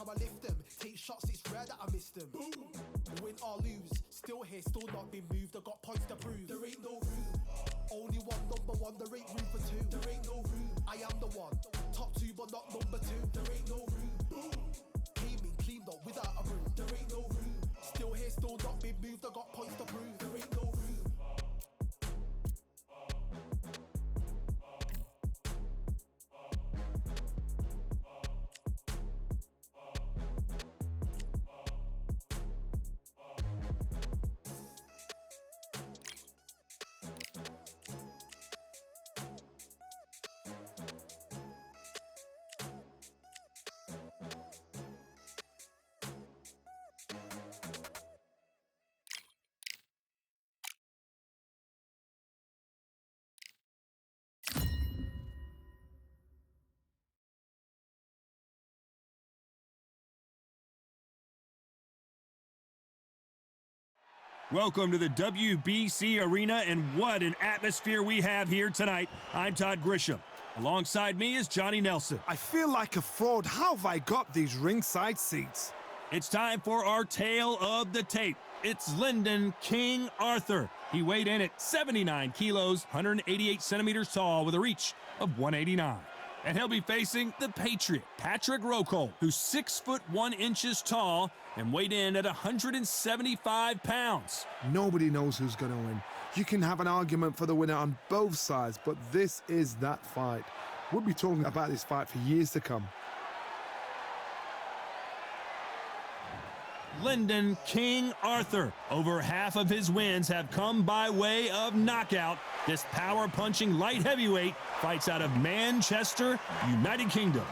I lift them. Take shots, it's rare that I miss them. Win or lose, still here, still not been moved. I got points to prove. There ain't no room. Only one number one, there ain't room for two. There ain't no room. I am the one. Top two, but not number two. There ain't no room. Came in, cleaned up without a room. There ain't no room. Still here, still not been moved. I got points to prove. There ain't no room. Welcome to the WBC Arena, and what an atmosphere we have here tonight. I'm Todd Grisham. Alongside me is Johnny Nelson. I feel like a fraud. How have I got these ringside seats? It's time for our tale of the tape. It's Lyndon King Arthur. He weighed in at 79 kilos, 188 centimeters tall, with a reach of 189. And he'll be facing the Patriot, Patrick Rocol, who's 6'1" tall and weighed in at 175 pounds. Nobody knows who's going to win. You can have an argument for the winner on both sides, but this is that fight. We'll be talking about this fight for years to come. Lyndon King Arthur. Over half of his wins have come by way of knockout. This power-punching light heavyweight fights out of Manchester, United Kingdom.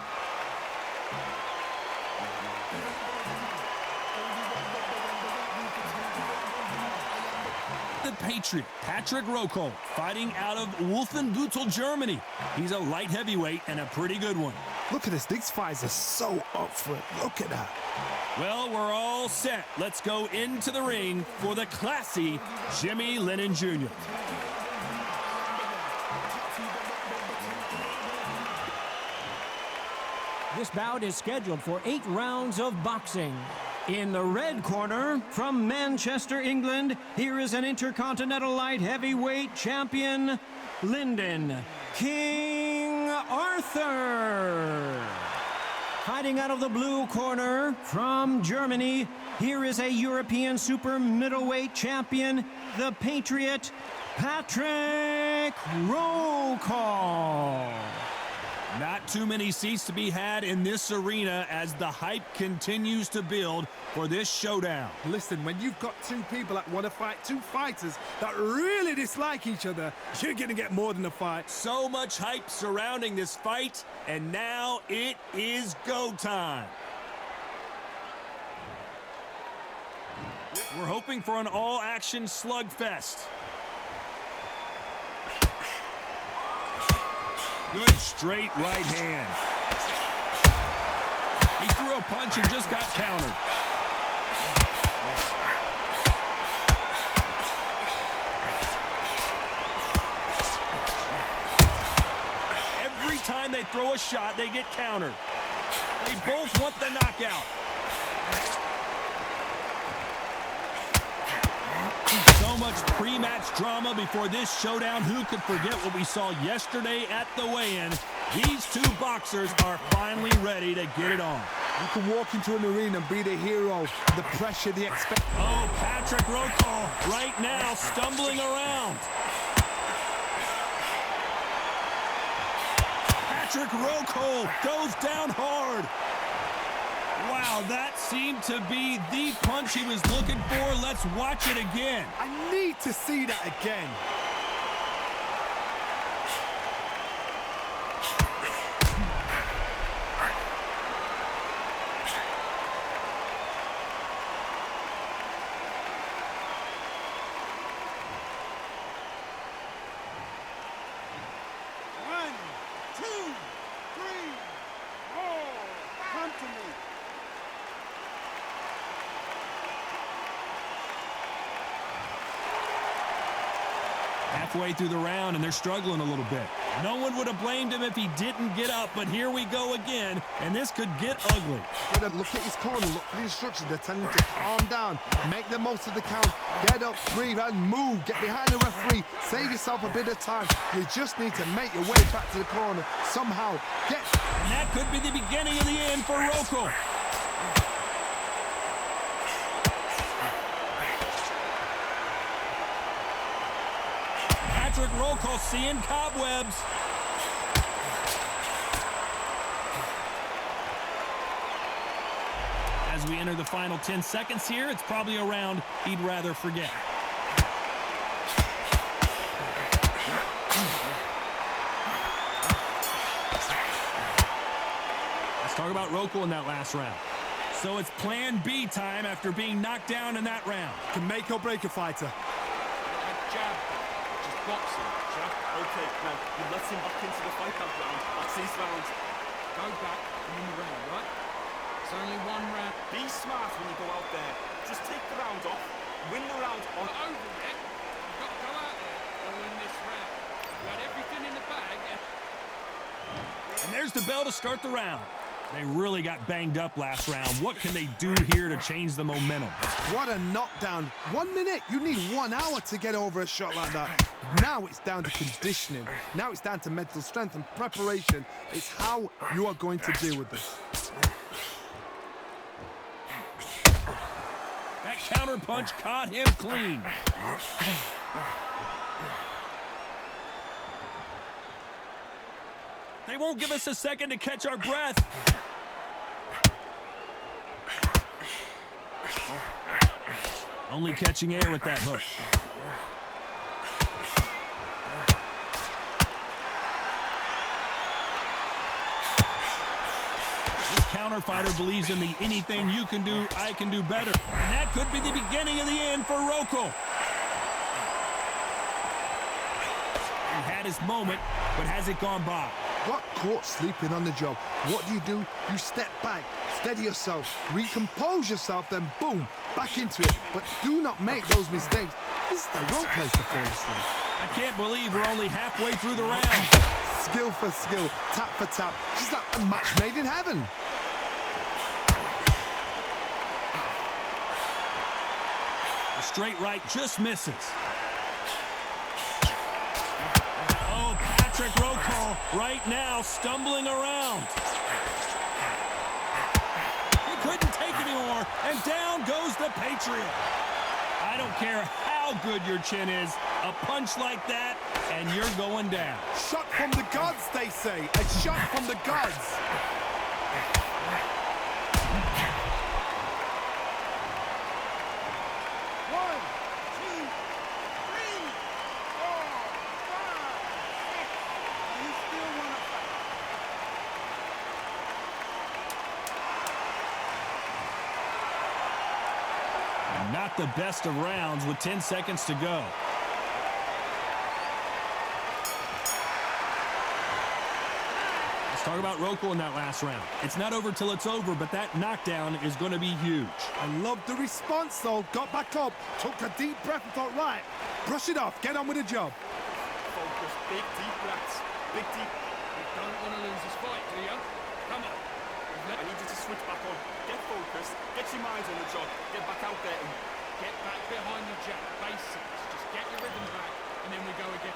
The Patriot, Patrick Rocol, fighting out of Wolfenbüttel, Germany. He's a light heavyweight and a pretty good one. Look at this. These fights are so up for it. Look at that. Well, we're all set. Let's go into the ring for the classy Jimmy Lennon Jr. This bout is scheduled for 8 rounds of boxing. In the red corner, from Manchester, England, here is an Intercontinental Light Heavyweight Champion, Lyndon King Arthur. Fighting out of the blue corner, from Germany, here is a European Super Middleweight Champion, the Patriot, Patrick Rocol. Not too many seats to be had in this arena as the hype continues to build for this showdown. Listen, when you've got two people that want to fight, two fighters that really dislike each other, you're going to get more than a fight. So much hype surrounding this fight, and now it is go time. We're hoping for an all-action slugfest. Good straight right hand. He threw a punch and just got countered. Every time they throw a shot, they get countered. They both want the knockout. So much pre-match drama before this showdown. Who could forget what we saw yesterday at the weigh-in? These two boxers are finally ready to get it on. You can walk into an arena and be the hero, the pressure, the expectation. Oh, Patrick Rocol right now stumbling around. Patrick Rocol goes down hard. Wow, that seemed to be the punch he was looking for. Let's watch it again. I need to see that again. halfway through the round, and they're struggling a little bit. No one would have blamed him if he didn't get up, but here we go again, and this could get ugly. Look at his corner, look at the instructions. They're telling him to calm down, make the most of the count, get up, breathe, and move. Get behind the referee, save yourself a bit of time. You just need to make your way back to the corner somehow. And that could be the beginning of the end for Rokel. Patrick Rokel seeing cobwebs. As we enter the final 10 seconds here, it's probably a round he'd rather forget. Let's talk about Rokel in that last round. So it's plan B time after being knocked down in that round. Can make or break a fighter. Jab. Just boxing. Jab. Okay, now you let him back into the fight that round. That's his round. Go back and win the round, right? It's only one round. Be smart when you go out there. Just take the round off. Win the round on. Not over yet. You've got to go out there and win this round. You had everything in the bag. And there's the bell to start the round. They really got banged up last round. What can they do here to change the momentum? What a knockdown. 1 minute. You need 1 hour to get over a shot like that. Now it's down to conditioning. Now it's down to mental strength and preparation. It's how you are going to deal with this. That counter punch caught him clean. They won't give us a second to catch our breath. Only catching air with that hook. This counter fighter believes in the anything you can do, I can do better. And that could be the beginning of the end for Rokel. He had his moment, but has it gone by? Got caught sleeping on the job. What do? You step back, steady yourself, recompose yourself, then boom, back into it. But do not make those mistakes. This is the wrong place to fall asleep. I can't believe we're only halfway through the round. Skill for skill, tap for tap. She's like a match made in heaven. The straight right just misses. Oh, Patrick Rokel right now stumbling around. He couldn't take anymore, and down goes the Patriot. I don't care how good your chin is, a punch like that, and you're going down. Shot from the gods, they say. A shot from the gods. Not the best of rounds with 10 seconds to go. Let's talk about Rokel in that last round. It's not over till it's over, but that knockdown is going to be huge. I love the response, though. Got back up, took a deep breath and thought, right, brush it off, get on with the job. Focus. Big deep breaths. Big deep. You don't want to lose this fight, do you? Come on. I need you to switch back on. Get focused. Get your mind on the job. Get back out there and Get back behind the jab. Basics. Just get your rhythm back, and then we go again.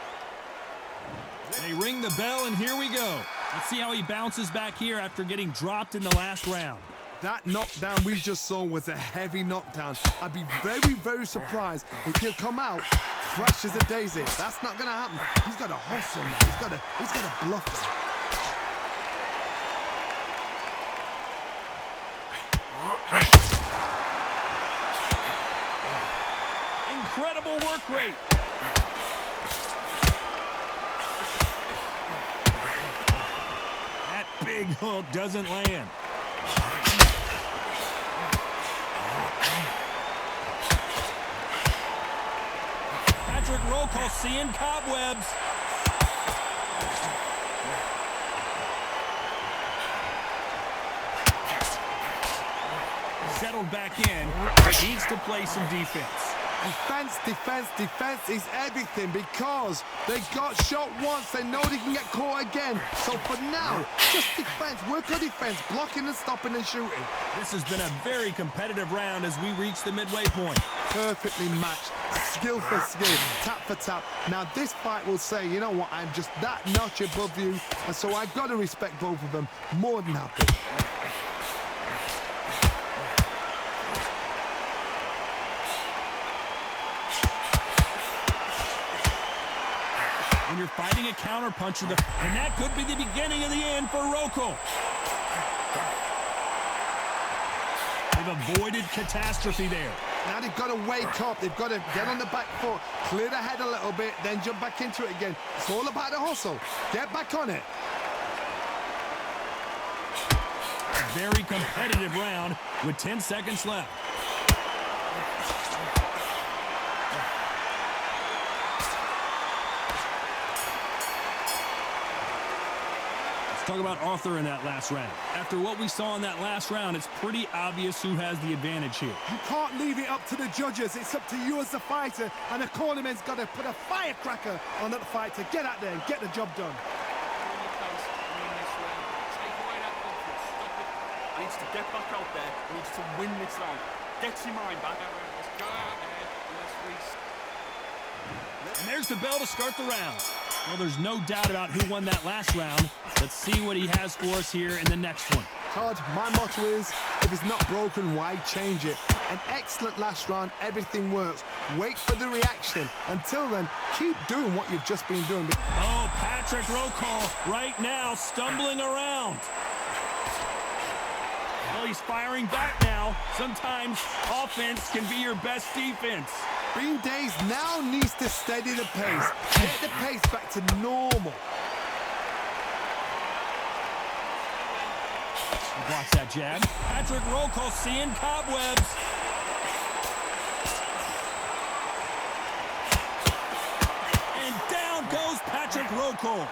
They ring the bell, and here we go. Let's see how he bounces back here after getting dropped in the last round. That knockdown we just saw was a heavy knockdown. I'd be very, very surprised if he'll come out fresh as a daisy. That's not going to happen. He's got to hustle, man. He's got to bluff it. Incredible work rate. That big hook doesn't land. Patrick Rokel seeing cobwebs. Settled back in, but needs to play some defense. Defense, defense, defense is everything because they got shot once. They know they can get caught again. So for now, just defense. Work on defense, blocking and stopping and shooting. This has been a very competitive round as we reach the midway point. Perfectly matched, skill for skill, tap for tap. Now this fight will say, you know what, I'm just that notch above you, and so I've got to respect both of them. More than happy. When you're fighting a counterpuncher, and that could be the beginning of the end for Rokel. They've avoided catastrophe there. Now they've got to wake up. They've got to get on the back foot, clear the head a little bit, then jump back into it again. It's all about the hustle. Get back on it. A very competitive round with 10 seconds left. Talk about Arthur in that last round. After what we saw in that last round, it's pretty obvious who has the advantage here. You can't leave it up to the judges. It's up to you as the fighter, and the cornerman's got to put a firecracker on that fight to get out there and get the job done. He needs to get back out there. He needs to win this round. Get your mind back. Let's go out there. Let's reset. And there's the bell to start the round. Well, there's no doubt about who won that last round. Let's see what he has for us here in the next one. Todd, my motto is, if it's not broken, why change it? An excellent last round, everything works. Wait for the reaction. Until then, keep doing what you've just been doing. Oh, Patrick Rokel right now stumbling around. Well, he's firing back now. Sometimes offense can be your best defense. Green Days now needs to steady the pace. Get the pace back to normal. Blocks that jab. Patrick Rokel seeing cobwebs. And down goes Patrick Rokel.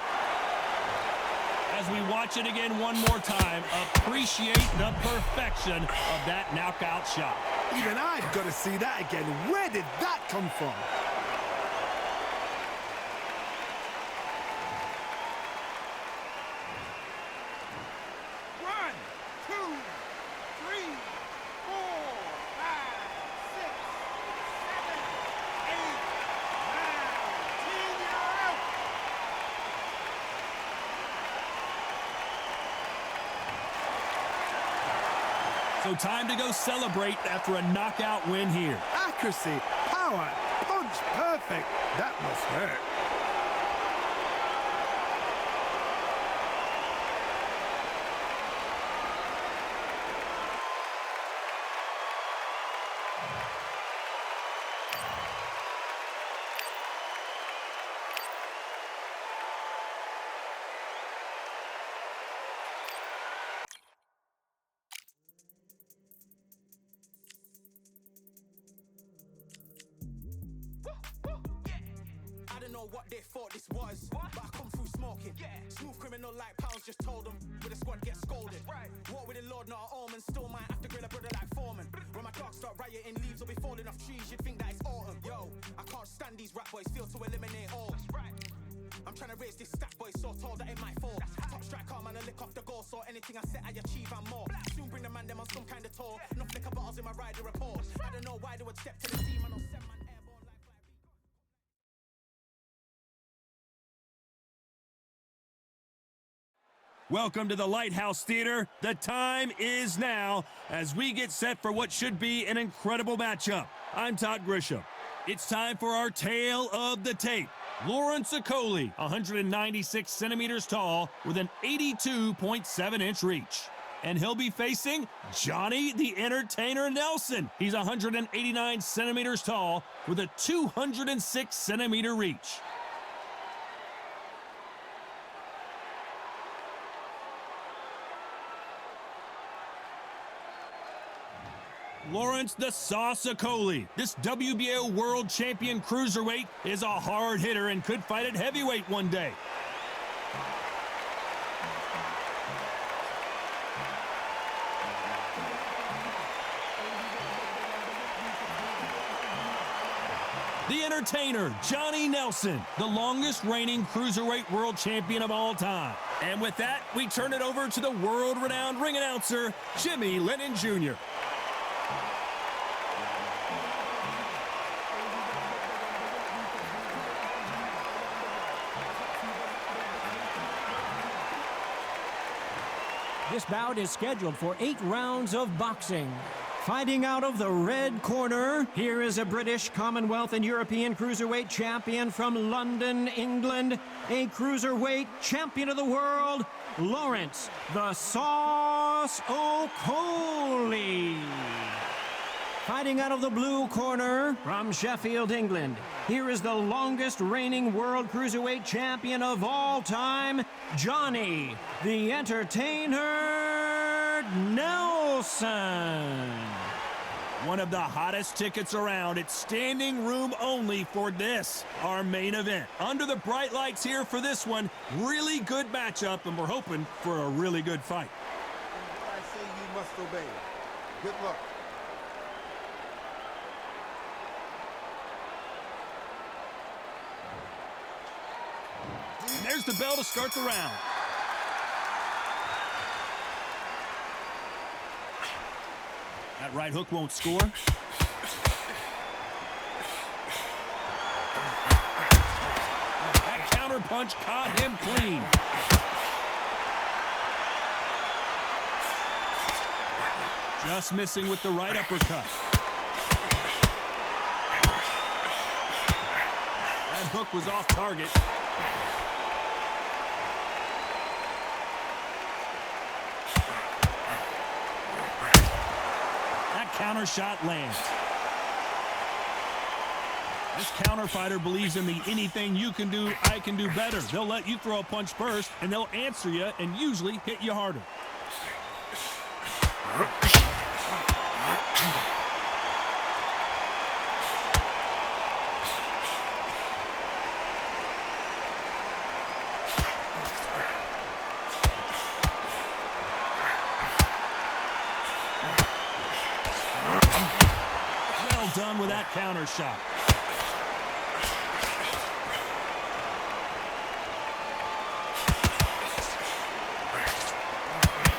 As we watch it again one more time, appreciate the perfection of that knockout shot. Even I've got to see that again. Where did that come from? One, two, three, 4, 5, 6, 7, 8, 9, 10, you're out. So time to go celebrate after a knockout win here. Accuracy, power, punch, perfect. That must hurt. I don't know what they thought this was, but I come through smoking. Smooth criminal like pounds, just told them with a squad get scolded. Walk with the Lord, not an omen. Still might have to grill a brother like Foreman. When my dogs start rioting, leaves will be falling off trees. You'd think that it's autumn. Yo, I can't stand these rap boys, feel to eliminate all. I'm trying to raise this stat boy so tall that it might fall. Top striker, man, I lick off the goal, so anything I set, I achieve and more. Soon bring the man them on some kind of tour. No flicker bottles in my rider report. I don't know why they would step to the team and I'll send man airborne like Welcome to the Lighthouse Theater. The time is now as we get set for what should be an incredible matchup. I'm Todd Grisham. It's time for our tale of the tape. Lawrence Okoli, 196 centimeters tall with an 82.7-inch reach. And he'll be facing Johnny the Entertainer Nelson. He's 189 centimeters tall with a 206-centimeter reach. Lawrence the Sauce Okoli. This WBO World Champion Cruiserweight is a hard hitter and could fight at heavyweight one day. the entertainer, Johnny Nelson, the longest reigning cruiserweight world champion of all time. And with that, we turn it over to the world-renowned ring announcer, Jimmy Lennon Jr. This bout is scheduled for 8 rounds of boxing. Fighting out of the red corner, here is a British, Commonwealth, and European cruiserweight champion from London, England, a cruiserweight champion of the world, Lawrence "The Sauce" Okolie. Fighting out of the blue corner, from Sheffield, England, here is the longest reigning world cruiserweight champion of all time, Johnny the Entertainer Nelson. One of the hottest tickets around. It's standing room only for this, our main event. Under the bright lights here for this one, really good matchup, and we're hoping for a really good fight. What I say you must obey. Good luck. And there's the bell to start the round. That right hook won't score. That counter punch caught him clean. Just missing with the right uppercut. That hook was off target. Counter shot lands. This counter fighter believes in the anything you can do, I can do better. They'll let you throw a punch first, and they'll answer you and usually hit you harder. Done with that counter shot.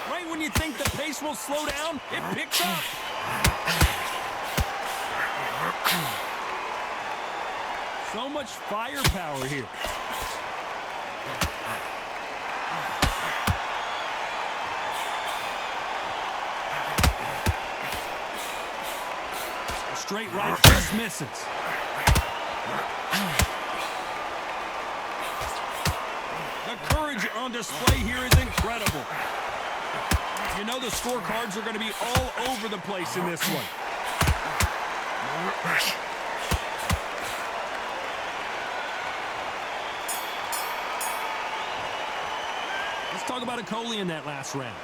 Right when you think the pace will slow down, it picks up. So much firepower here. Straight right just misses. The courage on display here is incredible. You know the scorecards are going to be all over the place in this one. Let's talk about Okolie in that last round.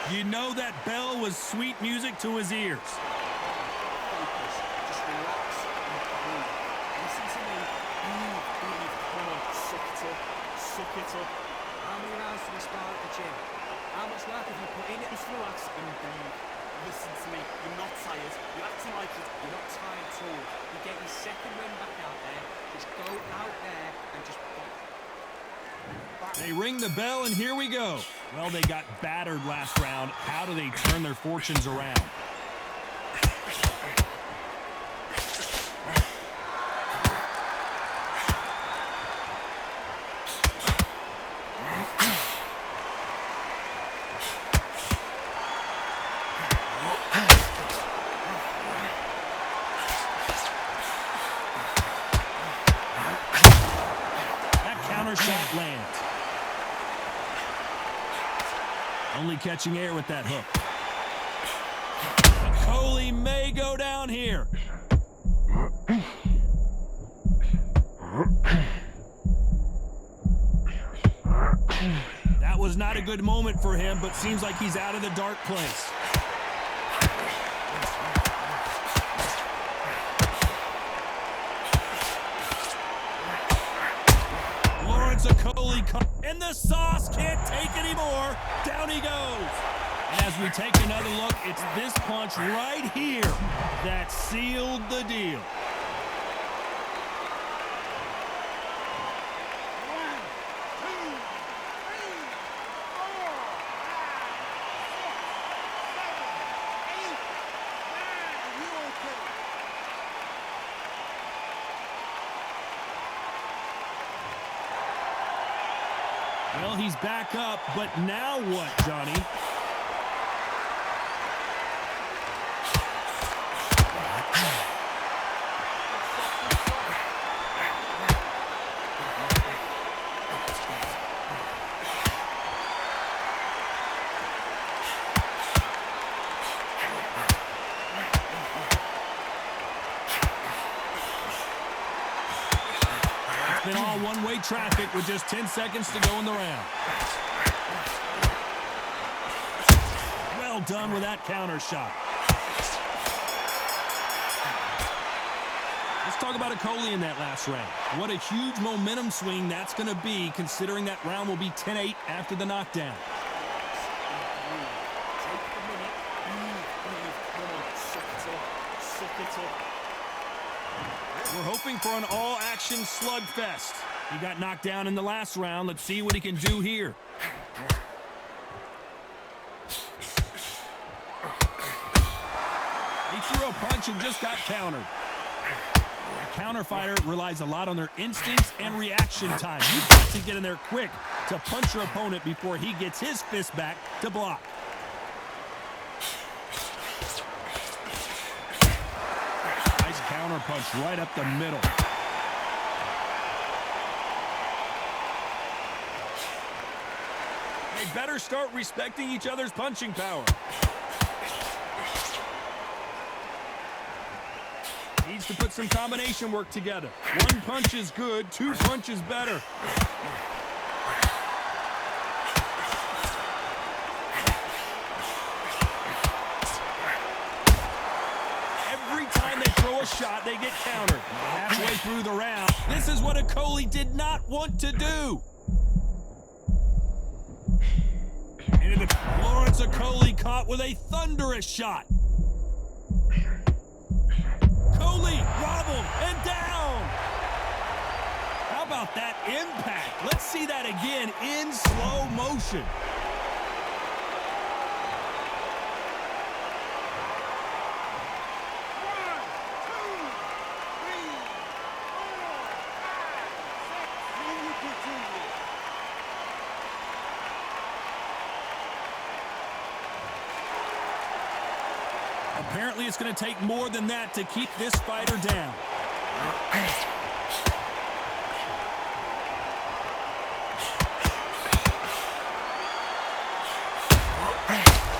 You know that bell was sweet music to his ears. Suck it up. How many rounds do we spar at the gym? How much work have you put in it? Just relax and breathe. Listen to me. You're not tired. You're acting like it. You're not tired at all. You get your second win back out there. Just go out there and just fight. They ring the bell, and here we go. Well, they got battered last round. How do they turn their fortunes around? Shot lands. Only catching air with that hook. Okolie may go down here. That was not a good moment for him, but seems like he's out of the dark place. Okolie, and the Sauce can't take anymore. Down he goes. And as we take another look, it's this punch right here that sealed the deal. Well, he's back up, but now what, Johnny? It's been all one-way traffic with just 10 seconds to go in the round. Well done with that counter shot. Let's talk about Okoli in that last round. What a huge momentum swing that's going to be, considering that round will be 10-8 after the knockdown. Take the minute. Come on, suck it up. We're hoping for an all-action slugfest. He got knocked down in the last round. Let's see what he can do here. He threw a punch and just got countered. A counter fighter relies a lot on their instincts and reaction time. You've got to get in there quick to punch your opponent before he gets his fist back to block. Nice counter punch right up the middle. They better start respecting each other's punching power. Needs to put some combination work together. One punch is good, two punches better. Every time they throw a shot, they get countered. Halfway through the round, this is what Okoli did not want to do. And Lawrence Okoli caught with a thunderous shot. Okoli wobbled and down. How about that impact? Let's see that again in slow motion. Apparently, it's going to take more than that to keep this fighter down.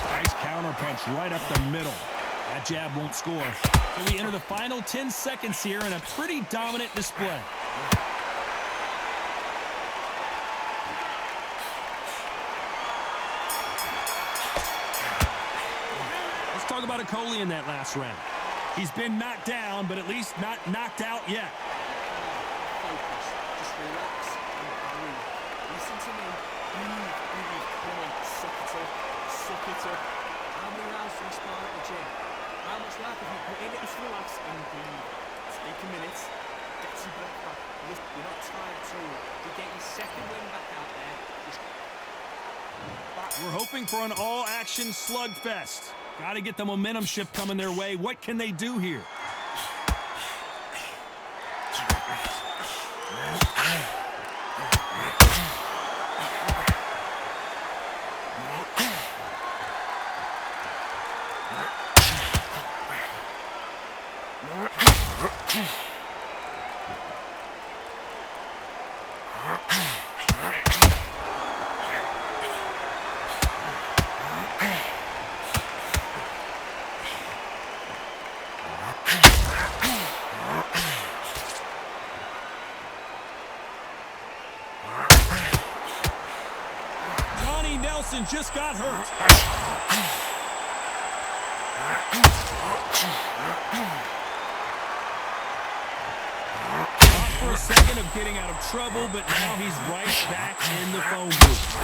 Nice counter punch right up the middle. That jab won't score. So we enter the final 10 seconds here in a pretty dominant display. Talk about Okoli in that last round. He's been knocked down, but at least not knocked out yet. Focus. Just relax and breathe. Listen to me. Breathe. Come on, suck it up. How many rounds do you spar at the gym? How much life have you put in it? Just relax and breathe. Take a minute. Get some breath back. Look, you're not tired at all. You get your second win back out there. Just back. We're hoping for an all-action slugfest. Got to get the momentum shift coming their way. What can they do here? Nelson just got hurt. Thought for a second of getting out of trouble, but now he's right back in the phone booth.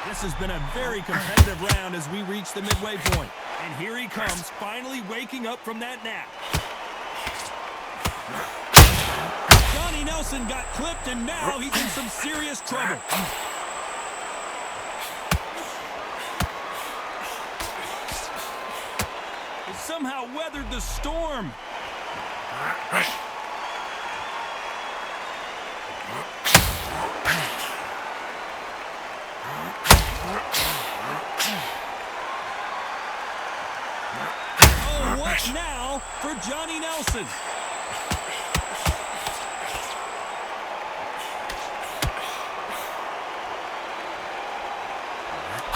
This has been a very competitive round as we reach the midway point. And here he comes, finally waking up from that nap. Johnny Nelson got clipped, and now he's in some serious trouble. He somehow weathered the storm. Now for Johnny Nelson.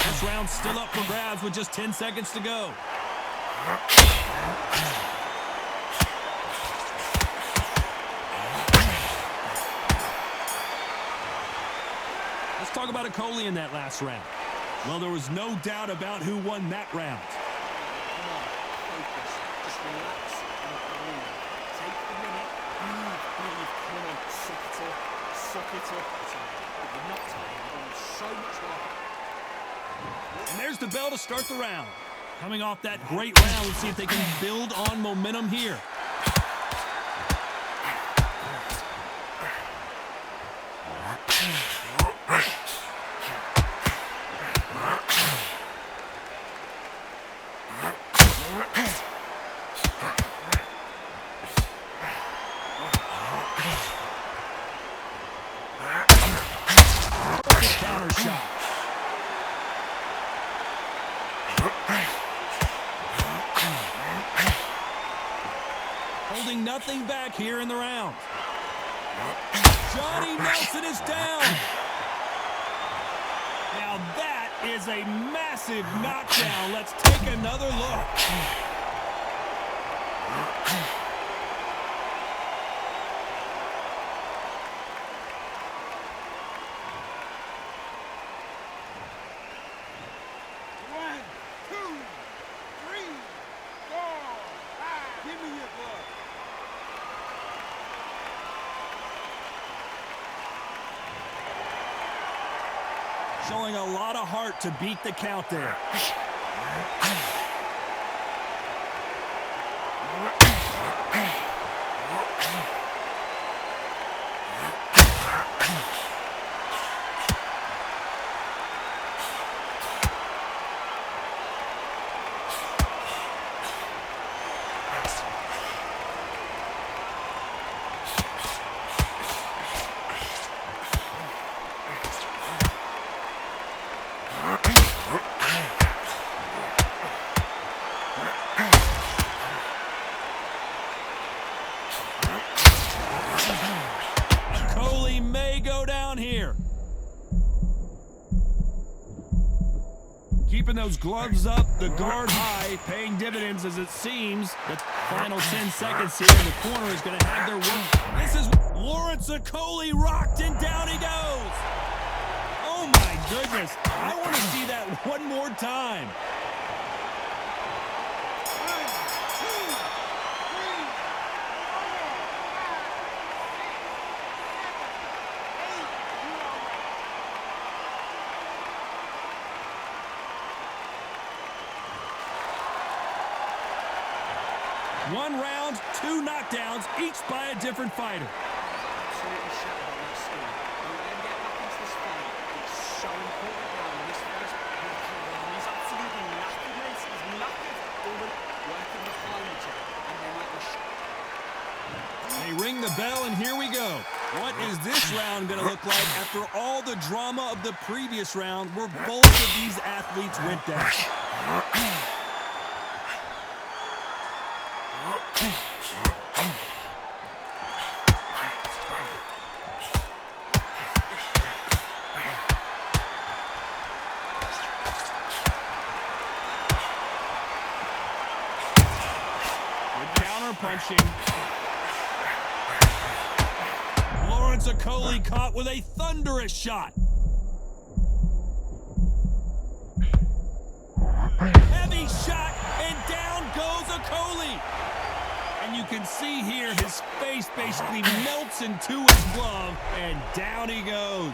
This round's still up for grabs with just 10 seconds to go. Let's talk about Okolie in that last round. Well, there was no doubt about who won that round. Come on, focus. Just relax and breathe. Take the minute. Breathe. Come on, suck it up. Suck it up. But you're not tired. You've done so much work. And there's the bell to start the round. Coming off that great round, let's see if they can build on momentum here. Counter shot. Holding nothing back here in the round. Johnny Nelson is down. Now that is a massive knockdown. Let's take another look. Showing a lot of heart to beat the count there. Okolie may go down here. Keeping those gloves up, the guard high, paying dividends as it seems. The final 10 seconds here in the corner is going to have their work. This is Lawrence Okolie rocked and down he goes. Oh my goodness. I want to see that one more time. One round, 2 knockdowns, each by a different fighter. Absolutely shattered on that skill. Don't let him get back into this fight. It's so important now in this first round. He's absolutely knackered, mate. He's knackered. Working behind each other. And then like the They ring the bell, and here we go. What is this round going to look like after all the drama of the previous round where both of these athletes went down? Good counter punching. Lawrence Okolie caught with a thunderous shot. Heavy shot, and down goes Okolie. And you can see here his face basically melts into his glove, and down he goes.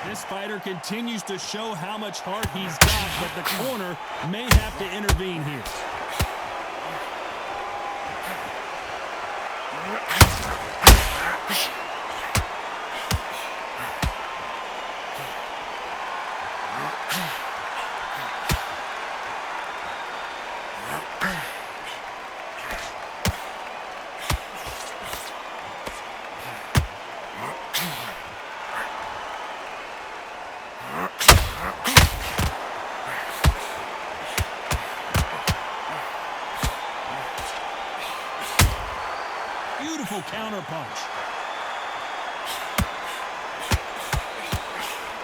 This fighter continues to show how much heart he's got, but the corner may have to intervene here. counterpunch.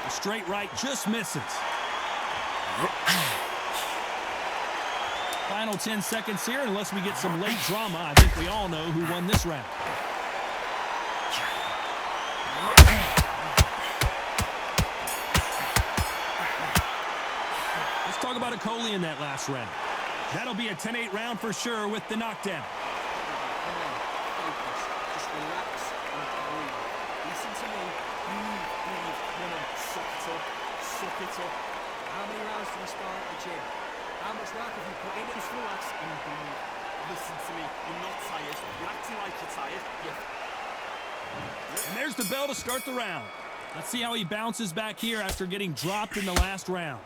The straight right just misses. Final 10 seconds here. Unless we get some late drama, I think we all know who won this round. Let's talk about Okoli in that last round. That'll be a 10-8 round for sure with the knockdown. Focus. Just relax and breathe. Listen to me. Breathe. Come on. Suck it up. Suck it up. How many rounds do we spar at the gym? How much work have you put in? Just relax and breathe. Listen to me. You're not tired. You're acting like you're tired. And there's the bell to start the round. Let's see how he bounces back here after getting dropped in the last round.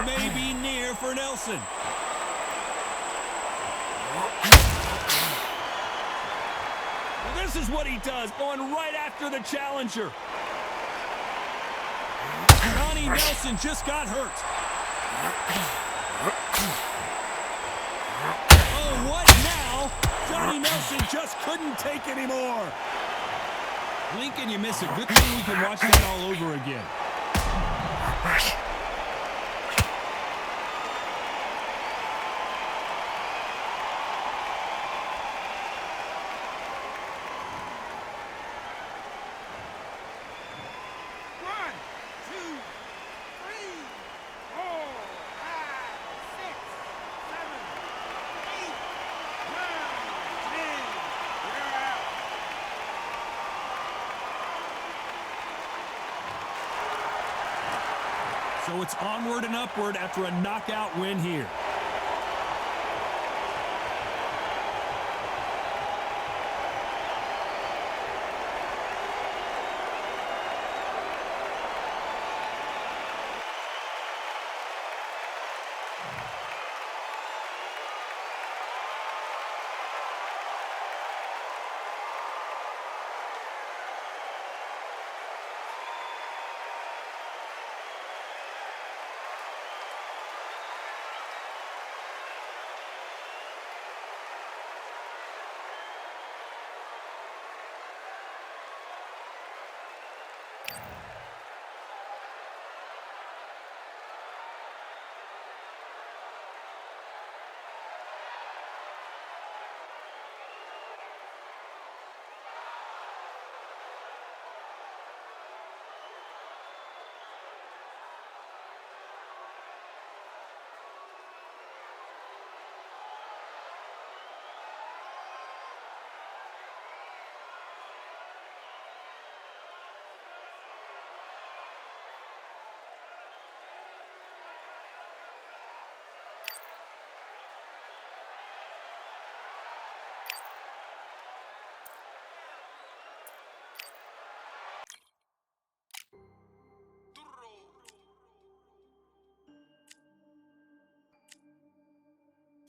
May be near for Nelson. Well, this is what he does, going right after the challenger. Johnny Nelson just got hurt. Oh, what now? Johnny Nelson just couldn't take anymore. Lincoln, you miss it. Good thing we can watch that all over again. So it's onward and upward after a knockout win here.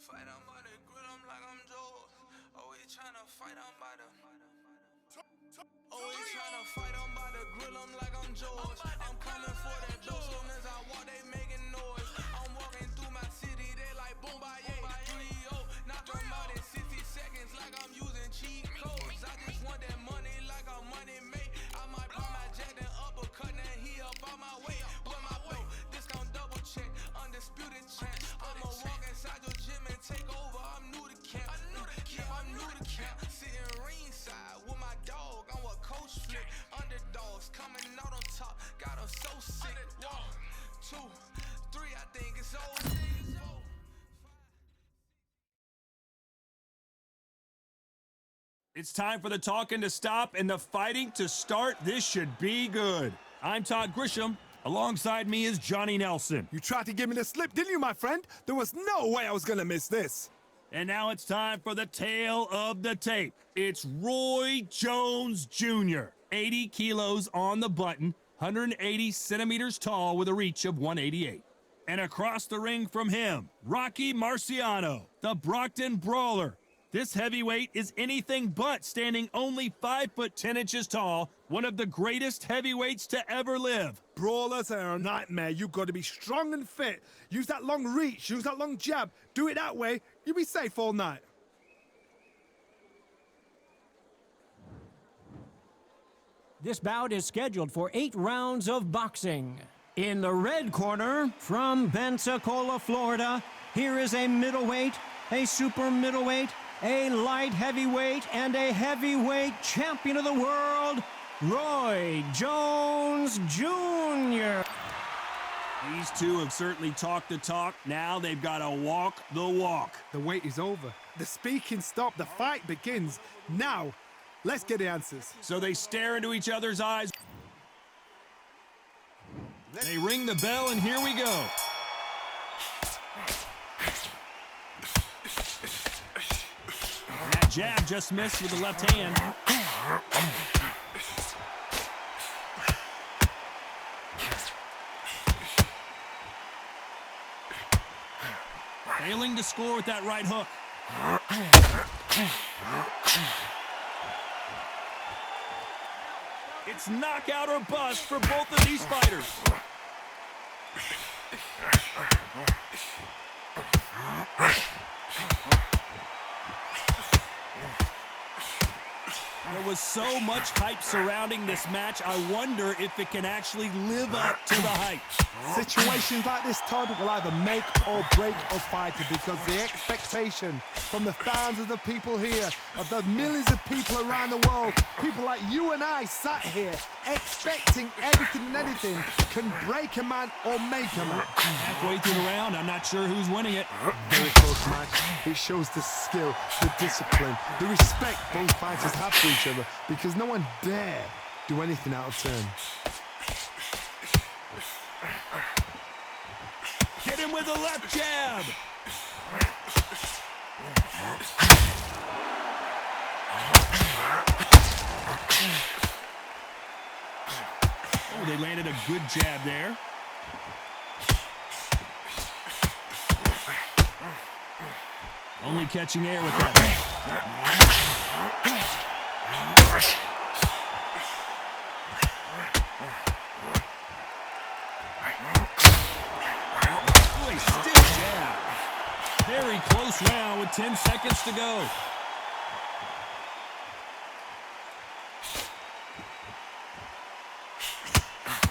Fight, I'm by the grill, I'm like I'm Joe. Always tryna fight, I'm by the. Always tryna fight, I'm by the grill, I'm like I'm George. I'm coming for that dough, soon as I walk, they making noise. I'm walking through my city, they like boom, by 3-0. Knock them out in 60 seconds, like I'm using cheat codes. I just want that money, like I'm money made. I might buy my jet and uppercut, and he up on my way. With my way, discount double check, undisputed champ. I'ma walk inside your gym and take over. I'm new to camp. I'm new to camp. Sitting ringside with my dog on what coach flick. Underdogs coming out on top. Got them so sick. 1, 2, 3, I think it's over. It's time for the talking to stop and the fighting to start. This should be good. I'm Todd Grisham, Alongside me is Johnny Nelson. You tried to give me the slip, didn't you, my friend? There was no way I was going to miss this. And now it's time for the tale of the tape. It's Roy Jones Jr., 80 kilos on the button, 180 centimeters tall with a reach of 188. And across the ring from him, Rocky Marciano, the Brockton Brawler. This heavyweight is anything but, standing only 5 foot 10 inches tall, one of the greatest heavyweights to ever live. Brawlers are a nightmare. You've got to be strong and fit. Use that long reach, use that long jab. Do it that way, you'll be safe all night. This bout is scheduled for 8 rounds of boxing. In the red corner, from Pensacola, Florida, here is a middleweight, a super middleweight, a light heavyweight, and a heavyweight champion of the world, Roy Jones Jr. These two have certainly talked the talk. Now they've got to walk the walk. The wait is over. The speaking stopped. The fight begins. Now, let's get the answers. So they stare into each other's eyes. They ring the bell, and here we go. That jab just missed with the left hand. Failing to score with that right hook. It's knockout or bust for both of these fighters. There was so much hype surrounding this match, I wonder if it can actually live up to the hype. Situations like this, Todd, will either make or break a fighter, because the expectation from the thousands of people here, of the millions of people around the world, people like you and I sat here expecting everything and anything, can break a man or make a man. Halfway through the round, I'm not sure who's winning it. Very close match. It shows the skill, the discipline, the respect both fighters have for each other, because no one dare do anything out of turn. Get him with a left jab. Oh, they landed a good jab there. Only catching air with that. Boy, stiff jab. Very close round with 10 seconds to go.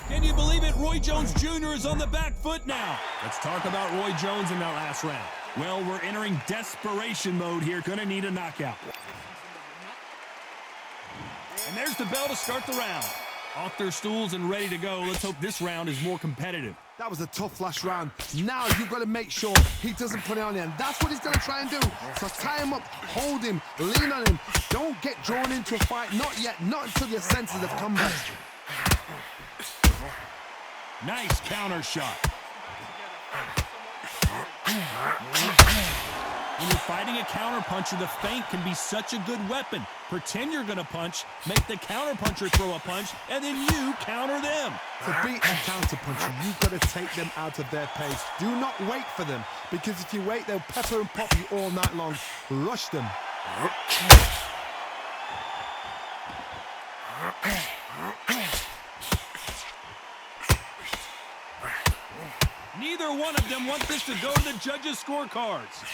Can you believe it? Roy Jones Jr. is on the back foot now. Let's talk about Roy Jones in that last round. Well, we're entering desperation mode here. Gonna need a knockout. And there's the bell to start the round. Off their stools and ready to go. Let's hope this round is more competitive. That was a tough last round. Now you've got to make sure he doesn't put it on you, and that's what he's going to try and do. So tie him up, hold him, lean on him. Don't get drawn into a fight. Not yet. Not until your senses have come back. Nice counter shot. When you're fighting a counterpuncher, the feint can be such a good weapon. Pretend you're going to punch, make the counterpuncher throw a punch, and then you counter them. To beat a counterpuncher, you've got to take them out of their pace. Do not wait for them, because if you wait, they'll pepper and pop you all night long. Rush them. Neither one of them want this to go to the judges' scorecards.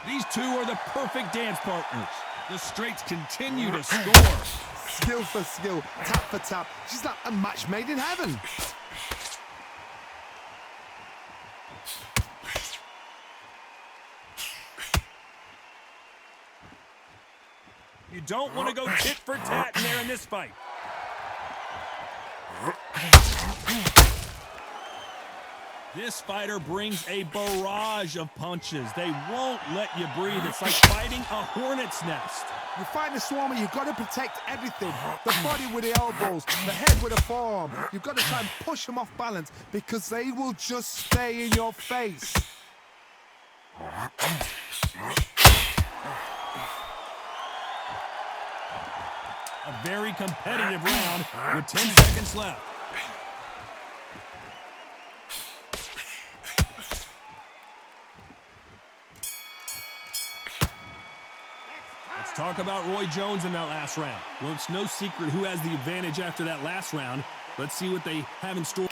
These two are the perfect dance partners. The straights continue to score. Skill for skill, tap for tap. She's like a match made in heaven. You don't want to go tit for tat in there in this fight. This fighter brings a barrage of punches. They won't let you breathe. It's like fighting a hornet's nest. You fight the Swarmer, you've got to protect everything. The body with the elbows, the head with the forearm. You've got to try and push them off balance because they will just stay in your face. A very competitive round with 10 seconds left. Let's talk about Roy Jones in that last round. Well, it's no secret who has the advantage after that last round. Let's see what they have in store.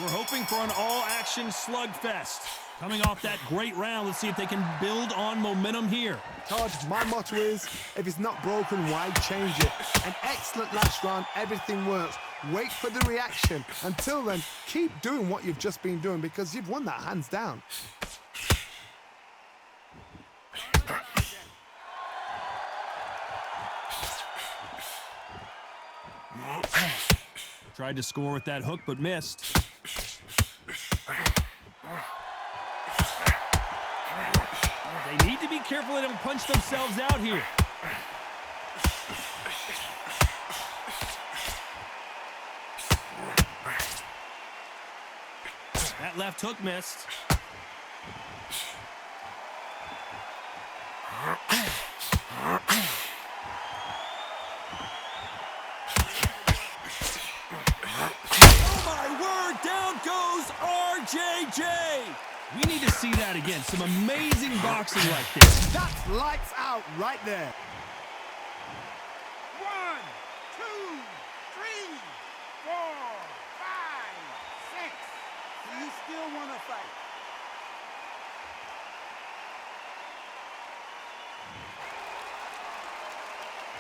We're hoping for an all-action slugfest. Coming off that great round, let's see if they can build on momentum here. Todd, my motto is, if it's not broken, why change it? An excellent last round, everything works. Wait for the reaction. Until then, keep doing what you've just been doing because you've won that hands down. Tried to score with that hook, but missed. They need to be careful they don't punch themselves out here. That left hook missed. RJJ! We need to see that again. Some amazing boxing like this. That's lights out right there. 1, 2, 3, 4, 5, 6. Do you still want to fight?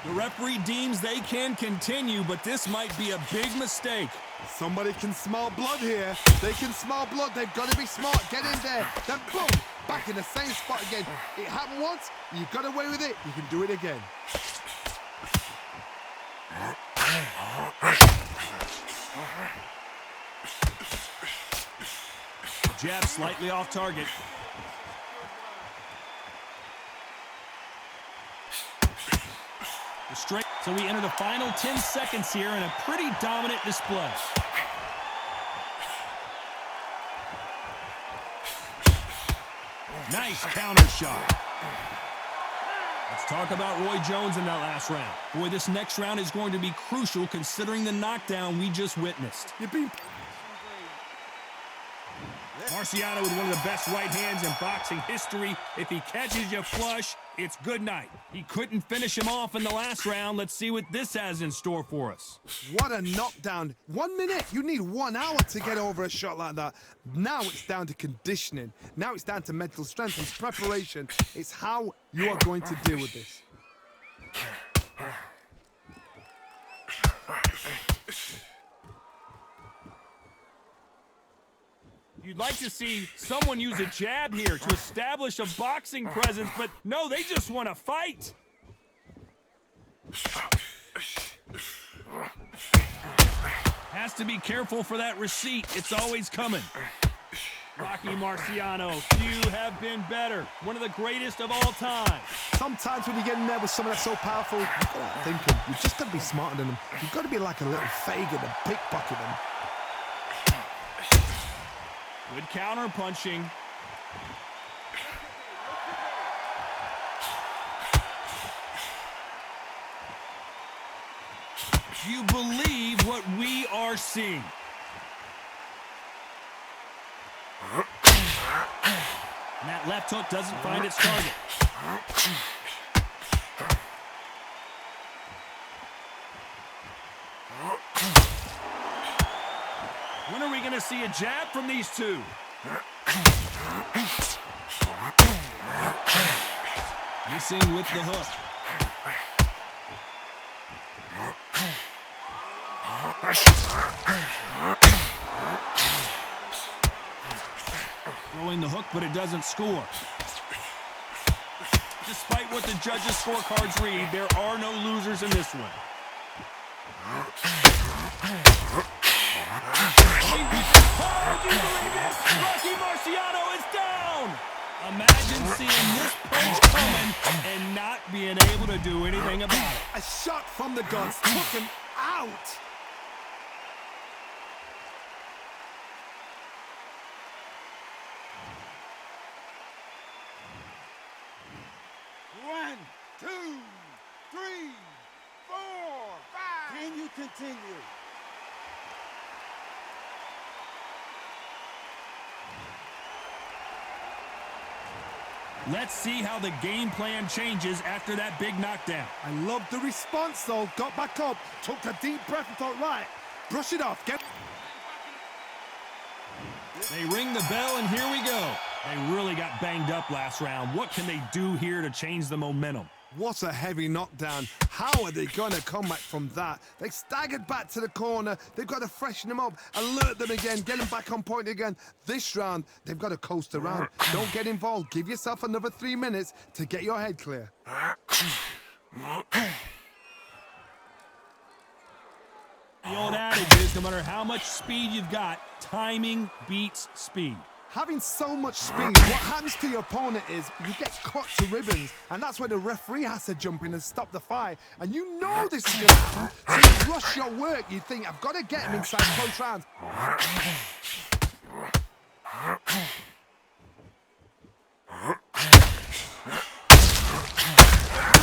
The referee deems they can continue, but this might be a big mistake. Somebody can smell blood here. They can smell blood. They've got to be smart. Get in there. Then boom, back in the same spot again. It happened once. You got away with it. You can do it again. Jab slightly off target. The straight. So we enter the final 10 seconds here in a pretty dominant display. Nice counter shot. Let's talk about Roy Jones in that last round. Boy, this next round is going to be crucial considering the knockdown we just witnessed. Marciano with one of the best right hands in boxing history. If he catches you flush, it's good night. He couldn't finish him off in the last round. Let's see what this has in store for us. What a knockdown. 1 minute. You need 1 hour to get over a shot like that. Now it's down to conditioning. Now it's down to mental strength and preparation. It's how you are going to deal with this. You'd like to see someone use a jab here to establish a boxing presence, but no, they just want to fight. Has to be careful for that receipt. It's always coming. Rocky Marciano, few have been better. One of the greatest of all time. Sometimes when you get in there with someone that's so powerful, you've got to think him. You've just got to be smarter than them. You've got to be like a little Fagin and pickpocket them. Good counter punching. Do you believe what we are seeing? And that left hook doesn't find its target. When are we going to see a jab from these two? Missing with the hook. Throwing the hook, but it doesn't score. Despite what the judges' scorecards read, there are no losers in this one. He do anything about it. A shot from the guns took him out. One, two, three, four, five. Can you continue? Let's see how the game plan changes after that big knockdown. I love the response though. Got back up, took a deep breath and thought, right, brush it off. They ring the bell, and here we go. They really got banged up last round. What can they do here to change the momentum? What a heavy knockdown. How are they going to come back from that? They staggered back to the corner. They've got to freshen them up, alert them again, get them back on point again. This round, they've got to coast around. Don't get involved. Give yourself another 3 minutes to get your head clear. The old adage is no matter how much speed you've got, timing beats speed. Having so much speed, what happens to your opponent is you get cut to ribbons, and that's where the referee has to jump in and stop the fight. And you know this is going to happen, so you rush your work. You think, I've got to get him inside close rounds. Every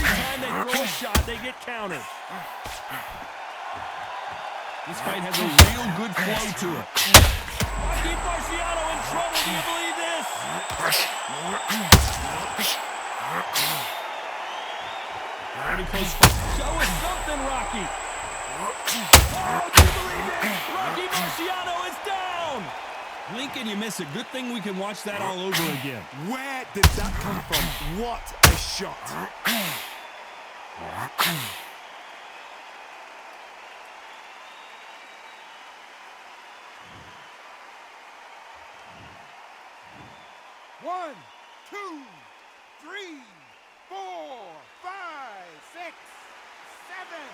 time they throw a shot, they get countered. This fight has a real good flow to it. Rocky Marciano in trouble. Do you believe this? Pretty close. Show us something, Rocky. Oh, do you believe it? Rocky Marciano is down. Lincoln, you miss it. Good thing we can watch that all over again. Where did that come from? What a shot. One, two, three, four, five, six, seven,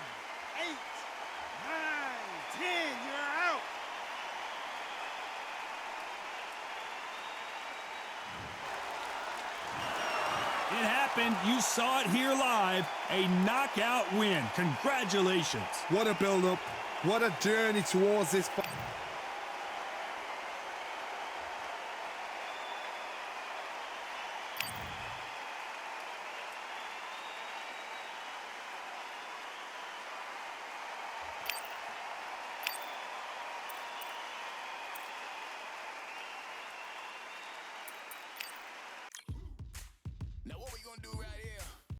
8, 9, 10. You're out. It happened. You saw it here live. A knockout win. Congratulations. What a build-up. What a journey towards this fight. Now what we gonna do right here